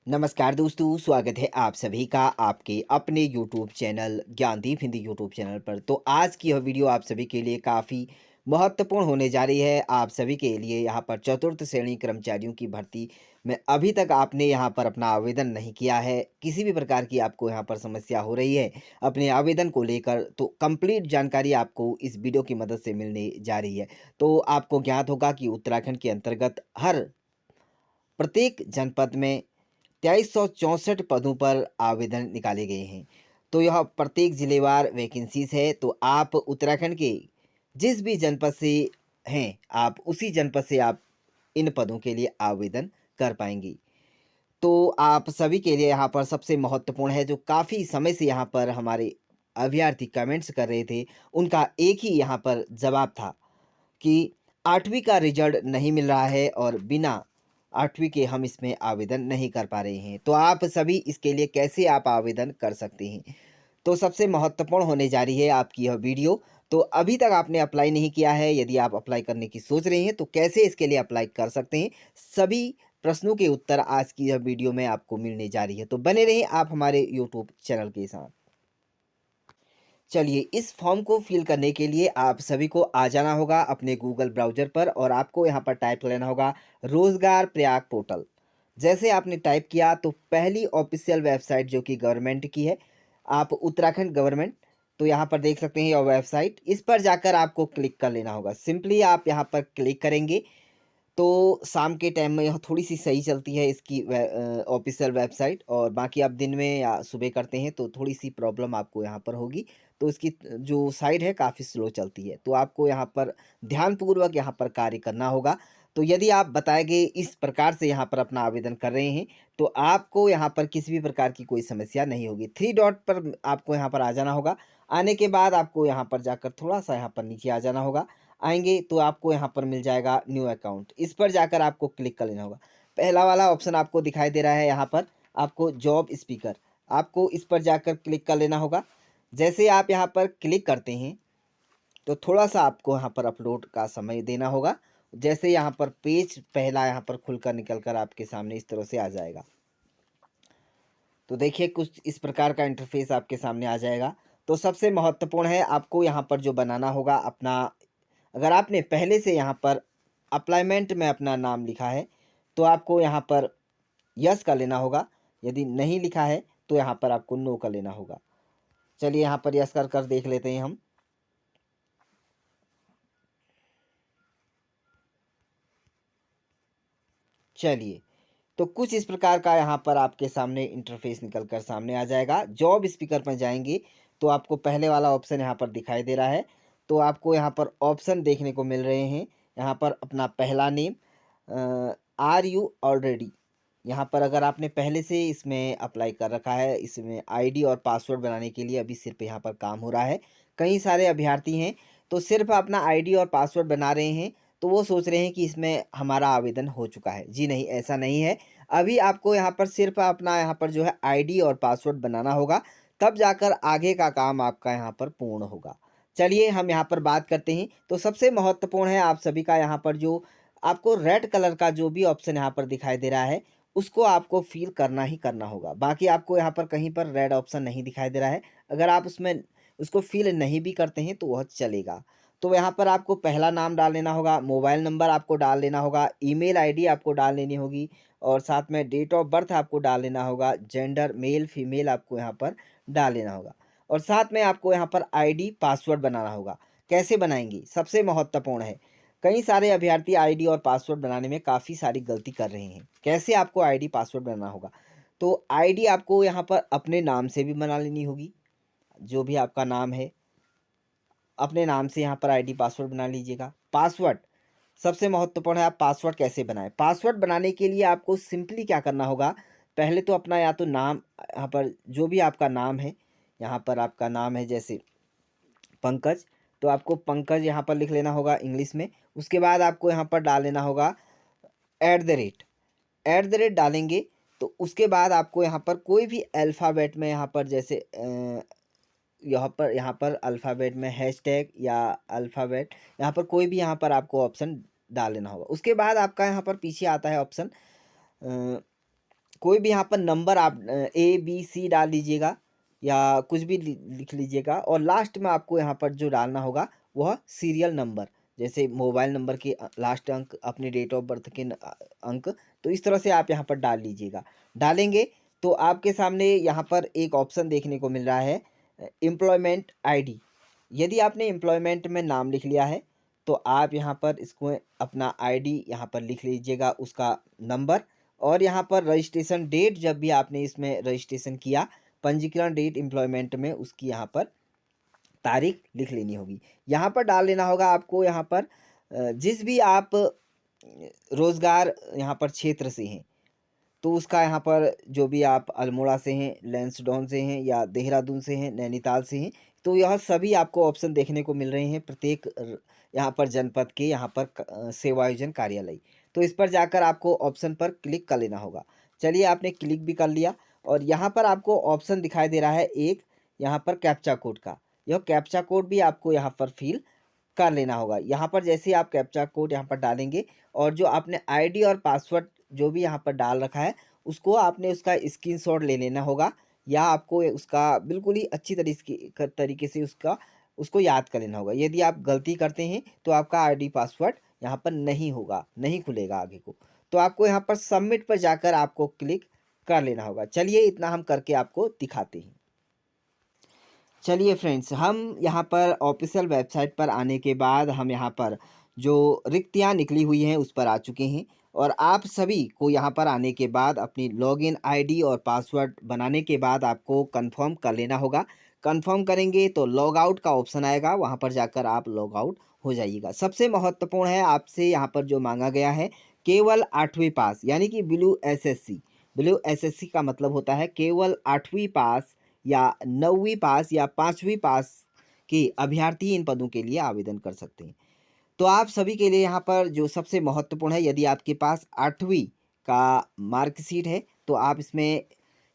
नमस्कार दोस्तों, स्वागत है आप सभी का आपके अपने YouTube channel Gyandeep Hindi YouTube channel पर। तो आज की यह वीडियो आप सभी के लिए काफ़ी महत्वपूर्ण होने जा रही है। आप सभी के लिए यहाँ पर चतुर्थ श्रेणी कर्मचारियों की भर्ती में अभी तक आपने यहाँ पर अपना आवेदन नहीं किया है, किसी भी प्रकार की आपको यहाँ पर समस्या हो रही है अपने आवेदन को लेकर, तो कंप्लीट जानकारी आपको इस वीडियो की मदद से मिलने जा रही है। तो आपको ज्ञात होगा कि उत्तराखंड के अंतर्गत हर प्रत्येक जनपद में 2364 पदों पर आवेदन निकाले गए हैं। तो यह प्रत्येक जिलेवार वैकेंसीज़ है, तो आप उत्तराखंड के जिस भी जनपद से हैं, आप उसी जनपद से आप इन पदों के लिए आवेदन कर पाएँगे। तो आप सभी के लिए यहाँ पर सबसे महत्वपूर्ण है, जो काफ़ी समय से यहाँ पर हमारे अभ्यर्थी कमेंट्स कर रहे थे, उनका एक ही यहाँ पर जवाब था कि 8वीं का रिज़ल्ट नहीं मिल रहा है और बिना 8वीं के हम इसमें आवेदन नहीं कर पा रहे हैं। तो आप सभी इसके लिए कैसे आप आवेदन कर सकते हैं? तो सबसे महत्वपूर्ण होने जा रही है आपकी यह वीडियो। तो अभी तक आपने अप्लाई नहीं किया है, यदि आप अप्लाई करने की सोच रहे हैं, तो कैसे इसके लिए अप्लाई कर सकते हैं? सभी प्रश्नों के उत्तर आज की यह वीडियो में आपको मिलने जा रही है। तो बने रहिए आप हमारे यूट्यूब चैनल के साथ। चलिए, इस फॉर्म को फिल करने के लिए आप सभी को आ जाना होगा अपने गूगल ब्राउज़र पर और आपको यहाँ पर टाइप कर लेना होगा रोज़गार प्रयाग पोर्टल। जैसे आपने टाइप किया तो पहली ऑफ़िशियल वेबसाइट जो कि गवर्नमेंट की है, आप उत्तराखंड गवर्नमेंट, तो यहाँ पर देख सकते हैं यह वेबसाइट, इस पर जाकर आपको क्लिक कर लेना होगा। सिंपली आप यहाँ पर क्लिक करेंगे तो शाम के टाइम में यह थोड़ी-सी सही चलती है इसकी ऑफ़िशियल वेबसाइट, और बाकी आप दिन में या सुबह करते हैं तो थोड़ी-सी प्रॉब्लम आपको यहाँ पर होगी। तो इसकी जो साइट है काफ़ी स्लो चलती है। तो आपको यहाँ पर ध्यानपूर्वक यहाँ पर कार्य करना होगा। तो यदि आप बताए गए इस प्रकार से यहाँ पर अपना आवेदन कर रहे हैं, तो आपको यहाँ पर किसी भी प्रकार की कोई समस्या नहीं होगी। 3 डॉट पर आपको यहाँ पर आ जाना होगा। आने के बाद आपको यहाँ पर जाकर थोड़ा-सा यहाँ पर नीचे आ जाना होगा। आएँगे तो आपको यहाँ पर मिल जाएगा न्यू अकाउंट, इस पर जाकर आपको क्लिक कर लेना होगा। पहला वाला ऑप्शन आपको दिखाई दे रहा है यहाँ पर, आपको जॉब स्पीकर, आपको इस पर जाकर क्लिक कर लेना होगा। जैसे आप यहाँ पर क्लिक करते हैं, तो थोड़ा-सा आपको यहाँ पर अपलोड का समय देना होगा। जैसे यहाँ पर पेज पहला यहाँ पर खुलकर निकल कर आपके सामने इस तरह से आ जाएगा। तो देखिए कुछ इस प्रकार का इंटरफ़ेस आपके सामने आ जाएगा। तो सबसे महत्वपूर्ण है आपको यहाँ पर जो बनाना होगा अपना, अगर आपने पहले से यहाँ पर अप्लाइमेंट में अपना नाम लिखा है, तो आपको यहाँ पर यस कर लेना होगा। यदि नहीं लिखा है, तो यहाँ पर आपको नो कर लेना होगा। चलिए यहाँ पर यस कर कर देख लेते हैं हम। चलिए, तो कुछ इस प्रकार का यहाँ पर आपके सामने इंटरफ़ेस निकल कर सामने आ जाएगा। जॉब स्पीकर पर जाएँगे, तो आपको पहले वाला ऑप्शन यहाँ पर दिखाई दे रहा है। तो आपको यहाँ पर ऑप्शन देखने को मिल रहे हैं। यहाँ पर अपना पहला नेम, आर यू ऑलरेडी, यहाँ पर अगर आपने पहले से इसमें अप्लाई कर रखा है, इसमें आईडी और पासवर्ड बनाने के लिए अभी सिर्फ़ यहाँ पर काम हो रहा है। कई सारे अभ्यर्थी हैं, तो सिर्फ़ अपना आईडी और पासवर्ड बना रहे हैं, तो वो सोच रहे हैं कि इसमें हमारा आवेदन हो चुका है। जी नहीं, ऐसा नहीं है। अभी आपको यहाँ पर सिर्फ़ अपना यहाँ पर जो है आईडी और पासवर्ड बनाना होगा, तब जाकर आगे का काम आपका यहाँ पर पूर्ण होगा। चलिए हम यहाँ पर बात करते हैं, तो सबसे महत्वपूर्ण है आप सभी का यहाँ पर जो आपको रेड कलर का जो भी ऑप्शन यहाँ पर दिखाई दे रहा है, उसको आपको फ़िल करना ही करना होगा। बाकी आपको यहाँ पर कहीं पर रेड ऑप्शन नहीं दिखाई दे रहा है। अगर आप उसमें उसको फ़िल नहीं भी करते हैं, तो वह चलेगा। तो यहाँ पर आपको पहला नाम डाल लेना होगा, मोबाइल नंबर आपको डाल लेना होगा, ईमेल आईडी आपको डाल लेनी होगी और साथ में डेट ऑफ बर्थ आपको डाल लेना होगा, जेंडर मेल फीमेल आपको यहाँ पर डाल लेना होगा और साथ में आपको यहाँ पर आईडी पासवर्ड बनाना होगा। कैसे बनाएँगे? सबसे महत्वपूर्ण है। कई सारे अभ्यर्थी आईडी और पासवर्ड बनाने में काफ़ी सारी गलती कर रहे हैं। कैसे आपको आईडी पासवर्ड बनाना होगा? तो आईडी आपको यहाँ पर अपने नाम से भी बना लेनी होगी, जो भी आपका नाम है, अपने नाम से यहाँ पर आईडी पासवर्ड बना लीजिएगा। पासवर्ड सबसे महत्वपूर्ण है, आप पासवर्ड कैसे बनाएँ? पासवर्ड बनाने के लिए आपको सिंपली क्या करना होगा, पहले तो अपना या तो नाम, यहाँ पर जो भी आपका नाम है, यहाँ पर आपका नाम है जैसे पंकज, तो आपको पंकज यहाँ पर लिख लेना होगा इंग्लिश में। उसके बाद आपको यहाँ पर डाल लेना होगा at the rate, at the rate डालेंगे, तो उसके बाद आपको यहाँ पर कोई भी अल्फ़ाबेट में यहाँ पर जैसे यहाँ पर अल्फ़ाबेट में हैशटैग या अल्फ़ाबेट, यहाँ पर कोई भी यहाँ पर आपको ऑप्शन डाल लेना होगा। उसके बाद आपका यहाँ पर पीछे आता है ऑप्शन कोई भी यहाँ पर नंबर आप ABC डाल लीजिएगा या कुछ भी लिख लीजिएगा, और लास्ट में आपको यहाँ पर जो डालना होगा वह सीरियल नंबर, जैसे मोबाइल नंबर के लास्ट अंक, अपने डेट ऑफ बर्थ के अंक, तो इस तरह से आप यहाँ पर डाल लीजिएगा। डालेंगे तो आपके सामने यहाँ पर एक ऑप्शन देखने को मिल रहा है, एम्प्लॉयमेंट आईडी। यदि आपने एम्प्लॉयमेंट में नाम लिख लिया है तो आप यहाँ पर इसको अपना आईडी यहाँ पर लिख लीजिएगा, उसका नंबर, और यहाँ पर रजिस्ट्रेशन डेट, जब भी आपने इसमें रजिस्ट्रेशन किया, पंजीकरण डेट एम्प्लॉयमेंट में, उसकी यहाँ पर तारीख लिख लेनी होगी। यहाँ पर डाल लेना होगा आपको, यहाँ पर जिस भी आप रोज़गार यहाँ पर क्षेत्र से हैं, तो उसका यहाँ पर जो भी आप अल्मोड़ा से हैं, लैंसडौन से हैं, या देहरादून से हैं, नैनीताल से हैं, तो यह सभी आपको ऑप्शन देखने को मिल रहे हैं प्रत्येक यहाँ पर जनपद के यहाँ पर सेवायोजन कार्यालय। तो इस पर जाकर आपको ऑप्शन पर क्लिक कर लेना होगा। चलिए, आपने क्लिक भी कर लिया और यहाँ पर आपको ऑप्शन दिखाई दे रहा है एक, यहाँ पर कैप्चा कोड का। यह कैप्चा कोड भी आपको यहाँ पर फिल कर लेना होगा। यहाँ पर जैसे ही आप कैप्चा कोड यहाँ पर डालेंगे, और जो आपने आईडी और पासवर्ड जो भी यहाँ पर डाल रखा है, उसको आपने उसका स्क्रीनशॉट ले लेना होगा, या आपको उसका बिल्कुल ही अच्छी तरीके से उसको याद कर लेना होगा। यदि आप गलती करते हैं तो आपका आईडी पासवर्ड यहाँ पर नहीं होगा, नहीं खुलेगा आगे को। तो आपको यहाँ पर सबमिट पर जाकर आपको क्लिक कर लेना होगा। चलिए, इतना हम करके आपको दिखाते हैं। चलिए फ्रेंड्स, हम यहाँ पर ऑफिशियल वेबसाइट पर आने के बाद हम यहाँ पर जो रिक्तियाँ निकली हुई हैं उस पर आ चुके हैं, और आप सभी को यहाँ पर आने के बाद अपनी लॉगिन आईडी और पासवर्ड बनाने के बाद आपको कंफर्म कर लेना होगा। कंफर्म करेंगे तो लॉग आउट का ऑप्शन आएगा, वहाँ पर जाकर आप लॉग आउट हो जाइएगा। सबसे महत्वपूर्ण है, आपसे यहाँ पर जो मांगा गया है, केवल 8वीं पास, यानी कि ब्लू एसएससी। ब्लू एसएससी का मतलब होता है केवल 8वीं पास या 9वीं पास या 5वीं पास के अभ्यर्थी इन पदों के लिए आवेदन कर सकते हैं। तो आप सभी के लिए यहाँ पर जो सबसे महत्वपूर्ण है, यदि आपके पास 8वीं का मार्कशीट है तो आप इसमें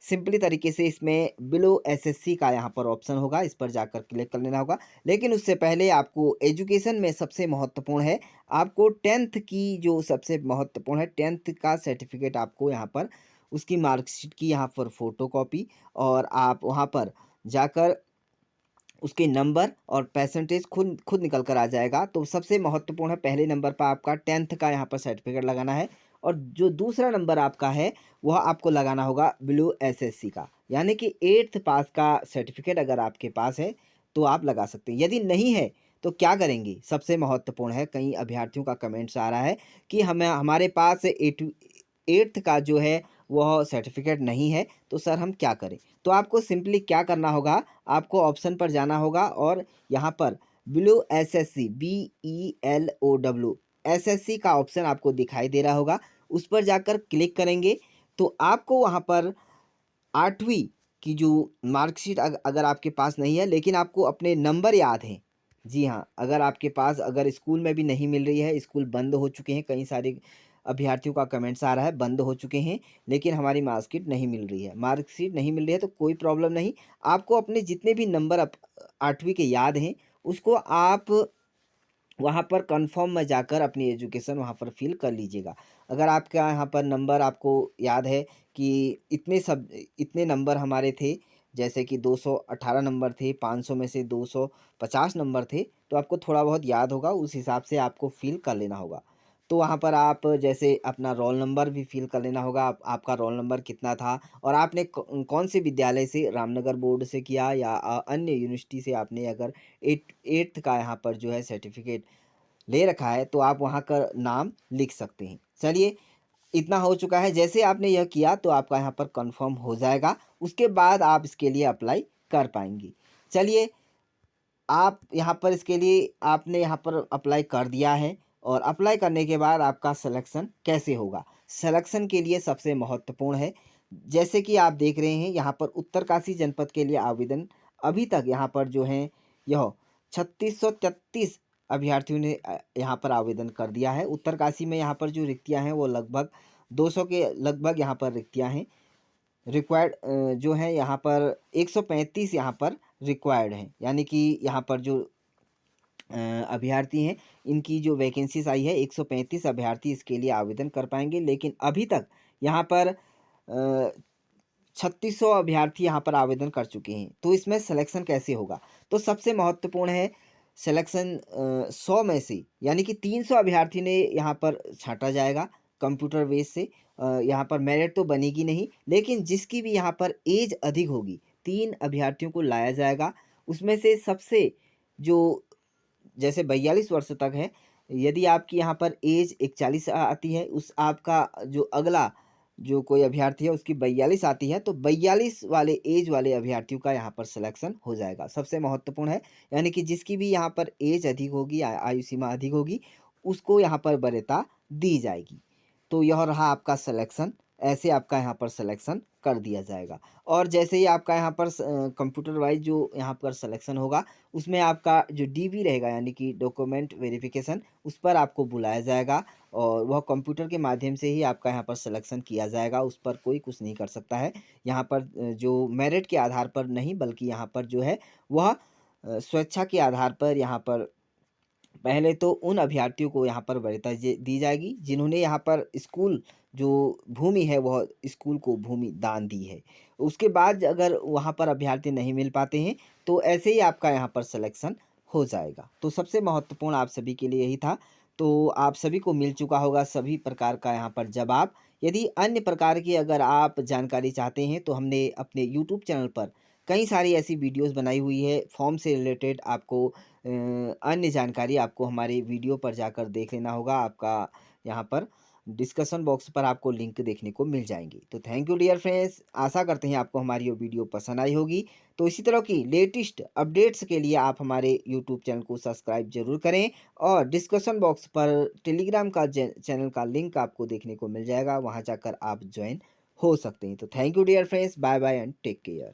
सिंपली तरीके से इसमें बिलो एसएससी का यहाँ पर ऑप्शन होगा, इस पर जाकर क्लिक कर लेना होगा। लेकिन उससे पहले आपको एजुकेशन में सबसे महत्वपूर्ण है, आपको 10th की जो सबसे महत्वपूर्ण है, 10th का सर्टिफिकेट आपको यहाँ पर, उसकी मार्कशीट की यहाँ पर फ़ोटोकॉपी, और आप वहाँ पर जाकर उसके नंबर और परसेंटेज खुद निकल कर आ जाएगा। तो सबसे महत्वपूर्ण है, पहले नंबर पर आपका 10th का यहाँ पर सर्टिफिकेट लगाना है, और जो दूसरा नंबर आपका है वह आपको लगाना होगा ब्लू एसएससी का, यानी कि 8th पास का सर्टिफिकेट अगर आपके पास है तो आप लगा सकते हैं। यदि नहीं है तो क्या करेंगे, सबसे महत्वपूर्ण है, कई अभ्यर्थियों का कमेंट्स आ रहा है कि हमारे पास 8th का जो है वह सर्टिफिकेट नहीं है, तो सर हम क्या करें। तो आपको सिंपली क्या करना होगा, आपको ऑप्शन पर जाना होगा, और यहाँ पर ब्लू एसएससी BELOW एसएससी का ऑप्शन आपको दिखाई दे रहा होगा, उस पर जाकर क्लिक करेंगे तो आपको वहाँ पर 8वीं की जो मार्कशीट अगर आपके पास नहीं है, लेकिन आपको अपने नंबर याद हैं, जी हाँ, अगर आपके पास, अगर स्कूल में भी नहीं मिल रही है, स्कूल बंद हो चुके हैं, कई सारे अभ्यर्थियों का कमेंट्स आ रहा है बंद हो चुके हैं, लेकिन हमारी मार्कशीट नहीं मिल रही है, मार्कशीट नहीं मिल रही है तो कोई प्रॉब्लम नहीं। आपको अपने जितने भी नंबर 8वीं के याद हैं, उसको आप वहाँ पर कन्फर्म में जाकर अपनी एजुकेशन वहाँ पर फिल कर लीजिएगा। अगर आपका यहाँ पर नंबर आपको याद है कि इतने नंबर हमारे थे, जैसे कि 218 नंबर थे, 500 में से 250 नंबर थे, तो आपको थोड़ा बहुत याद होगा, उस हिसाब से आपको फिल कर लेना होगा। तो वहाँ पर आप जैसे अपना रोल नंबर भी फिल कर लेना होगा, आपका रोल नंबर कितना था, और आपने कौन से विद्यालय से, रामनगर बोर्ड से किया या अन्य यूनिवर्सिटी से आपने अगर 8th का यहाँ पर जो है सर्टिफिकेट ले रखा है, तो आप वहाँ का नाम लिख सकते हैं। चलिए, इतना हो चुका है, जैसे आपने यह किया तो आपका यहाँ पर कंफर्म हो जाएगा, उसके बाद आप इसके लिए अप्लाई कर पाएंगे। चलिए, आप यहाँ पर इसके लिए आपने यहाँ पर अप्लाई कर दिया है, और अप्लाई करने के बाद आपका सिलेक्शन कैसे होगा, सिलेक्शन के लिए सबसे महत्वपूर्ण है, जैसे कि आप देख रहे हैं यहाँ पर उत्तरकाशी जनपद के लिए आवेदन अभी तक यहाँ पर जो है यह 3633 अभ्यर्थियों ने यहाँ पर आवेदन कर दिया है। उत्तरकाशी में यहाँ पर जो रिक्तियाँ हैं वो लगभग 200 के लगभग यहाँ पर रिक्तियाँ हैं। रिक्वायर्ड जो है यहाँ पर 135 यहाँ पर रिक्वायर्ड हैं, यानी कि यहाँ पर जो अभ्यर्थी हैं, इनकी जो वैकेंसीज आई है, 135 अभ्यर्थी इसके लिए आवेदन कर पाएंगे। लेकिन अभी तक यहाँ पर 3600 अभ्यर्थी यहाँ पर आवेदन कर चुके हैं। तो इसमें सिलेक्शन कैसे होगा? तो सबसे महत्वपूर्ण है सिलेक्शन 100 में से यानी कि 300 अभ्यर्थी ने यहाँ पर छाँटा जाएगा कंप्यूटर बेस से। यहाँ पर मेरिट तो बनेगी नहीं, लेकिन जिसकी भी यहाँ पर एज अधिक होगी 3 अभ्यर्थियों को लाया जाएगा। उसमें से सबसे जो जैसे 42 वर्ष तक है, यदि आपकी यहाँ पर एज 41 आती है, उस आपका जो अगला जो कोई अभ्यर्थी है उसकी 42 आती है, तो 42 वाले एज वाले अभ्यर्थियों का यहाँ पर सिलेक्शन हो जाएगा। सबसे महत्वपूर्ण है, यानी कि जिसकी भी यहाँ पर एज अधिक होगी, आयु सीमा अधिक होगी, उसको यहाँ पर वरीयता दी जाएगी। तो यह रहा आपका सिलेक्शन, ऐसे आपका यहाँ पर सिलेक्शन कर दिया जाएगा। और जैसे ही आपका यहाँ पर कंप्यूटर वाइज जो यहाँ पर सिलेक्शन होगा, उसमें आपका जो डीवी रहेगा यानी कि डॉक्यूमेंट वेरिफिकेशन, उस पर आपको बुलाया जाएगा और वह कंप्यूटर के माध्यम से ही आपका यहाँ पर सिलेक्शन किया जाएगा। उस पर कोई कुछ नहीं कर सकता है। यहाँ पर जो मेरिट के आधार पर नहीं, बल्कि यहाँ पर जो है वह स्वेच्छा के आधार पर यहाँ पर पहले तो उन अभ्यर्थियों को यहाँ पर वरीयता दी जाएगी जिन्होंने यहाँ पर स्कूल जो भूमि है वह स्कूल को भूमि दान दी है। उसके बाद अगर वहाँ पर अभ्यर्थी नहीं मिल पाते हैं तो ऐसे ही आपका यहाँ पर सिलेक्शन हो जाएगा। तो सबसे महत्वपूर्ण आप सभी के लिए यही था। तो आप सभी को मिल चुका होगा सभी प्रकार का यहाँ पर जवाब। यदि अन्य प्रकार की अगर आप जानकारी चाहते हैं तो हमने अपने यूट्यूब चैनल पर कई सारी ऐसी वीडियोस बनाई हुई है फॉर्म से रिलेटेड। आपको अन्य जानकारी आपको हमारे वीडियो पर जाकर देख लेना होगा। आपका यहाँ पर डिस्कशन बॉक्स पर आपको लिंक देखने को मिल जाएंगे। तो थैंक यू डियर फ्रेंड्स, आशा करते हैं आपको हमारी ये वीडियो पसंद आई होगी। तो इसी तरह की लेटेस्ट अपडेट्स के लिए आप हमारे यूट्यूब चैनल को सब्सक्राइब जरूर करें और डिस्कशन बॉक्स पर टेलीग्राम का चैनल का लिंक आपको देखने को मिल जाएगा, वहाँ जाकर आप ज्वाइन हो सकते हैं। तो thank you dear friends, bye bye and take care.